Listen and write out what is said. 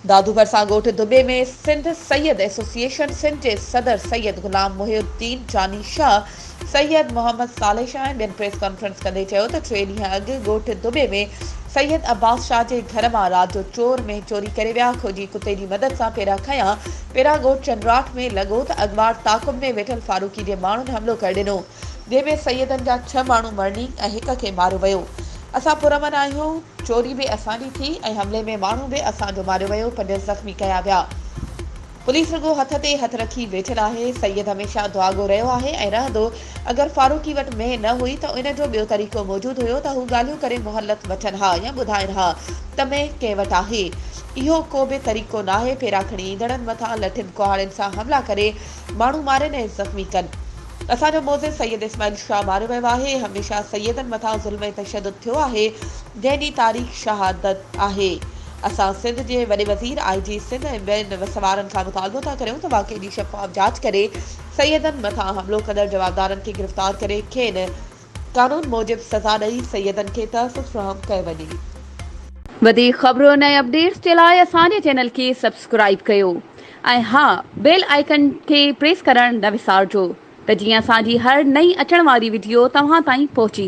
दादू भरसा ॻोठ दुबे में सिंध सैयद एसोसिएशन सिंध जे सदर सैयद गुलाम मुहिउद्दीन जानी शाह सैयद मोहम्मद साले शाह ॿियनि प्रेस कॉन्फ्रेंस कंदे चयो त 3 ॾींहं अॻु ॻोठ दुबे में सैयद अब्बास शाह जे घर मां रात जो चोर में चोरी करे विया। खोजी कुते जी मदद सां पेरा खयां। पेरा ॻोठ चंद्राट में लॻो त अॻवार ताक़ुब में वेठल फारूकी जे माण्हुनि हमलो करे ॾिनो, जंहिंमें सैयदनि जा 6 माण्हू मरणी ऐं हिक खे मारियो वियो। असां पुरमन आहियूं, चोरी बि असांजी थी ऐं हमले में माण्हू बि असांजो मारियो वियो, 5 ज़ख़्मी कया विया। पुलिस रुगो हथ ते हथ रखी वेठल आहे। सैयद हमेशह दुआगो रहियो आहे ऐं रहंदो। अगरि फारूकी वटि मेह न हुई त इन जो ॿियो तरीक़ो मौजूदु हुयो त हू ॻाल्हियूं करे मोहलत वठनि हा या ॿुधाइनि हा त मेह कंहिं वटि आहे। इहो को बि तरीक़ो न आहे। पेरा खणी ईंदड़नि मथां लठियुनि कुहाड़ियुनि सां हमला करे माण्हू मारनि ऐं ज़ख़्मी कनि। असांजो मोज़िद सैयद इस्माइल शाह मारियो वियो आहे। हमेशह सैयदनि मथां ज़ुल्म ऐं तशदुद थियो आहे, जंहिं ॾींहुं तारीख़ शहादत आहे। असां सिंध जे वॾे वज़ीर IG सिंध ऐं ॿियनि वसवारनि खां मुतालबो था करियूं त वाक़ई जी शफ़ाफ़ जांच करे सैयदनि मथां हमलो कंदड़ जवाबदारनि खे गिरफ़्तार करे खेनि कानून मूजिब सज़ा ॾेई सैयदनि खे तहफ़्फ़ुज़ फ़राहम कयो वञे। वधीक ख़बरुनि ऐं अपडेट्स जे लाइ असांजे चैनल खे सब्सक्राइब कयो ऐं हा, बेल आइकन खे प्रेस करणु न विसारिजो त जीअं असांजी हर नई अचण वारी वीडियो तव्हां ताईं पहुची